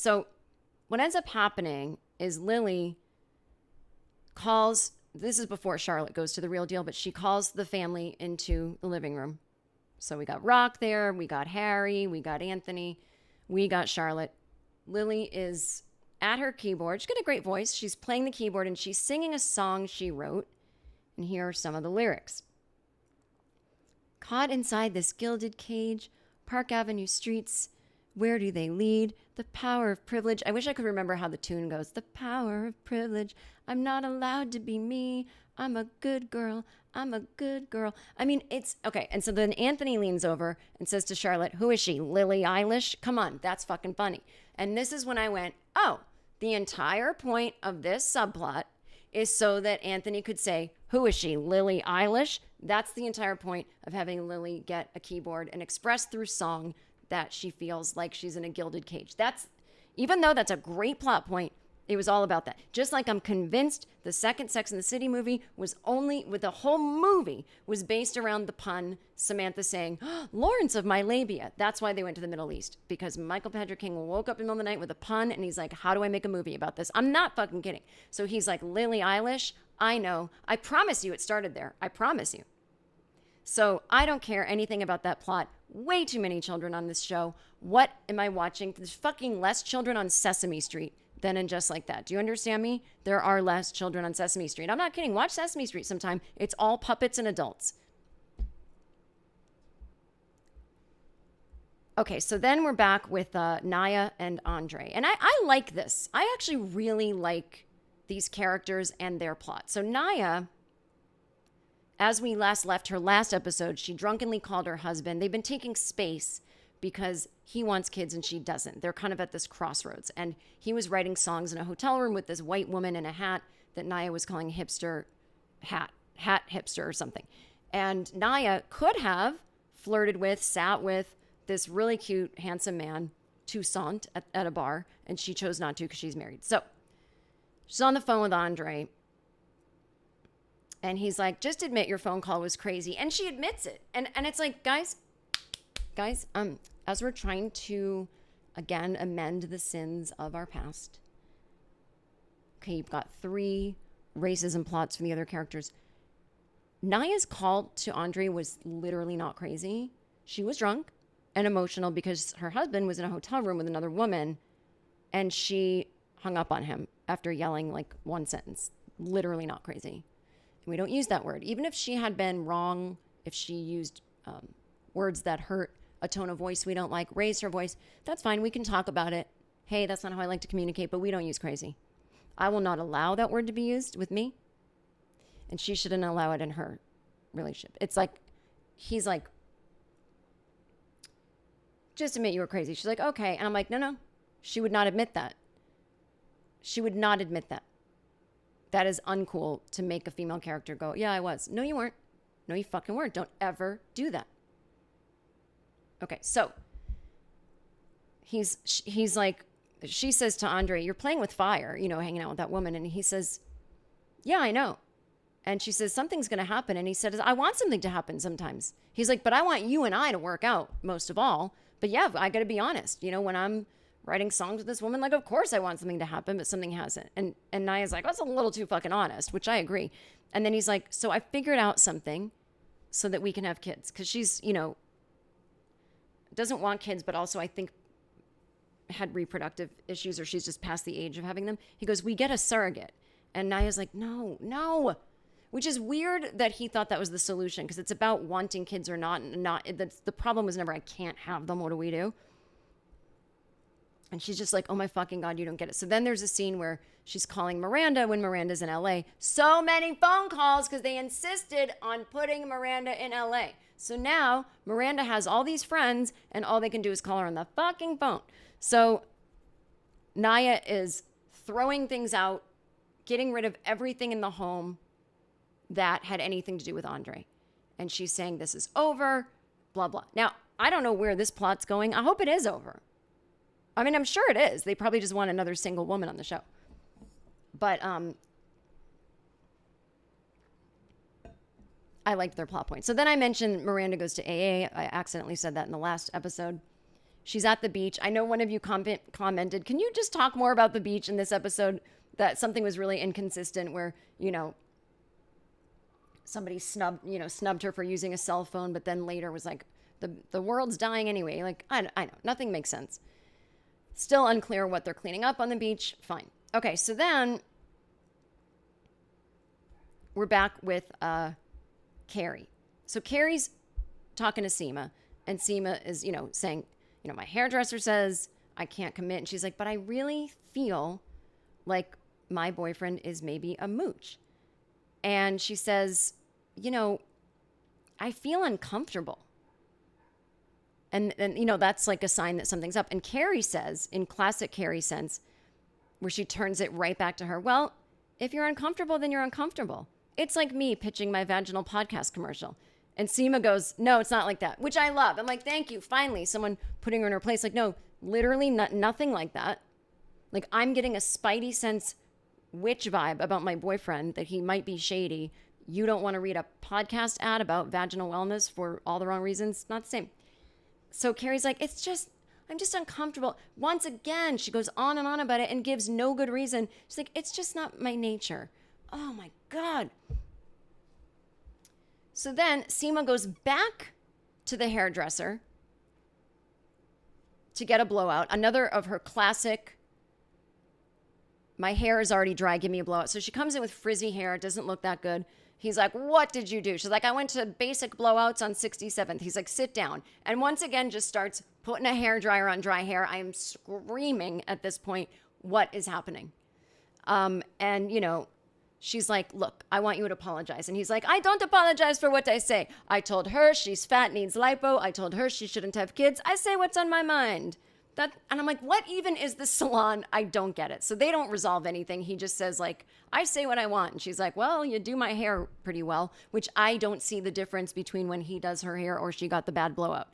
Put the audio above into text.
So what ends up happening is Lily calls, this is before Charlotte goes to the real deal, but she calls the family into the living room. So we got Rock there, we got Harry, we got Anthony, we got Charlotte. Lily is at her keyboard. She's got a great voice. She's playing the keyboard and she's singing a song she wrote. And here are some of the lyrics. Caught inside this gilded cage, Park Avenue streets, where do they lead? The power of privilege. I wish I could remember how the tune goes. The power of privilege. I'm not allowed to be me. I'm a good girl. I'm a good girl. I mean, it's okay. And so then Anthony leans over and says to Charlotte, who is she? Lily Eilish? Come on, that's fucking funny. And this is when I went, oh, the entire point of this subplot is so that Anthony could say, who is she? Lily Eilish? That's the entire point of having Lily get a keyboard and express through song that she feels like she's in a gilded cage. That's, even though that's a great plot point, it was all about that. Just like I'm convinced the second Sex and the City movie was only, with the whole movie, was based around the pun, Samantha saying, oh, Lawrence of my labia. That's why they went to the Middle East. Because Michael Patrick King woke up in the middle of the night with a pun and he's like, how do I make a movie about this? I'm not fucking kidding. So he's like, Lily Eilish, I know. I promise you it started there. I promise you. So I don't care anything about that plot. Way too many children on this show. What am I watching? There's fucking less children on Sesame Street than in Just Like That. Do you understand me? There are less children on Sesame Street. I'm not kidding. Watch Sesame Street sometime. It's all puppets and adults. Okay, so then we're back with Naya and Andre. And I like this. I actually really like these characters and their plot. So Naya, as we last left her last episode, she drunkenly called her husband. They've been taking space because he wants kids and she doesn't. They're kind of at this crossroads. And he was writing songs in a hotel room with this white woman in a hat that Naya was calling hipster hat hipster or something. And Naya could have flirted with, sat with this really cute, handsome man, Toussaint, at a bar. And she chose not to because she's married. So she's on the phone with Andre. And he's like, just admit your phone call was crazy. And she admits it. And it's like, guys, as we're trying to, again, amend the sins of our past. Okay, you've got 3 racism plots from the other characters. Naya's call to Andre was literally not crazy. She was drunk and emotional because her husband was in a hotel room with another woman. And she hung up on him after yelling like one sentence. Literally not crazy. We don't use that word. Even if she had been wrong, if she used words that hurt, a tone of voice we don't like, raised her voice, that's fine. We can talk about it. Hey, that's not how I like to communicate, but we don't use crazy. I will not allow that word to be used with me. And she shouldn't allow it in her relationship. It's like, he's like, just admit you were crazy. She's like, okay. And I'm like, no. She would not admit that. She would not admit that. That is uncool to make a female character go, yeah, I was. No, you weren't. No, you fucking weren't. Don't ever do that. Okay, so he's like, she says to Andre, you're playing with fire, hanging out with that woman. And he says, yeah, I know. And she says, something's going to happen. And he says, I want something to happen sometimes. He's like, but I want you and I to work out most of all. But yeah, I got to be honest. When I'm writing songs with this woman, like, of course I want something to happen, but something hasn't. And Naya's like, that's a little too fucking honest, which I agree. And then he's like, so I figured out something so that we can have kids. Because she's, doesn't want kids, but also I think had reproductive issues, or she's just past the age of having them. He goes, we get a surrogate. And Naya's like, no. Which is weird that he thought that was the solution, because it's about wanting kids or not. The problem was never, I can't have them. What do we do? And she's just like, oh my fucking God, you don't get it. So then there's a scene where she's calling Miranda when Miranda's in LA. So many phone calls because they insisted on putting Miranda in LA. So now Miranda has all these friends and all they can do is call her on the fucking phone. So Naya is throwing things out, getting rid of everything in the home that had anything to do with Andre. And she's saying this is over, blah, blah. Now, I don't know where this plot's going. I hope it is over. I mean, I'm sure it is. They probably just want another single woman on the show. But I liked their plot point. So then I mentioned Miranda goes to AA. I accidentally said that in the last episode. She's at the beach. I know one of you commented, can you just talk more about the beach in this episode? That something was really inconsistent where, somebody snubbed her for using a cell phone, but then later was like, the world's dying anyway. Like, I know, nothing makes sense. Still unclear what they're cleaning up on the beach. Fine. Okay, so then we're back with Carrie. So Carrie's talking to Seema, and Seema is, saying, my hairdresser says I can't commit. And she's like, but I really feel like my boyfriend is maybe a mooch. And she says, I feel uncomfortable. And that's like a sign that something's up. And Carrie says, in classic Carrie sense, where she turns it right back to her, well, if you're uncomfortable, then you're uncomfortable. It's like me pitching my vaginal podcast commercial. And Seema goes, no, it's not like that, which I love. I'm like, thank you. Finally, someone putting her in her place. Like, no, literally nothing like that. Like, I'm getting a spidey sense witch vibe about my boyfriend that he might be shady. You don't want to read a podcast ad about vaginal wellness for all the wrong reasons. Not the same. So Carrie's like, I'm just uncomfortable. Once again, she goes on and on about it and gives no good reason. She's like, it's just not my nature. Oh my God. So then Seema goes back to the hairdresser to get a blowout. Another of her classic, my hair is already dry, give me a blowout. So she comes in with frizzy hair. It doesn't look that good. He's like, what did you do? She's like, I went to basic blowouts on 67th. He's like, sit down. And once again, just starts putting a hairdryer on dry hair. I am screaming at this point, what is happening? She's like, look, I want you to apologize. And he's like, I don't apologize for what I say. I told her she's fat, needs lipo. I told her she shouldn't have kids. I say what's on my mind. And I'm like, what even is the salon? I don't get it. So they don't resolve anything. He just says, like, I say what I want. And she's like, well, you do my hair pretty well, which I don't see the difference between when he does her hair or she got the bad blowout.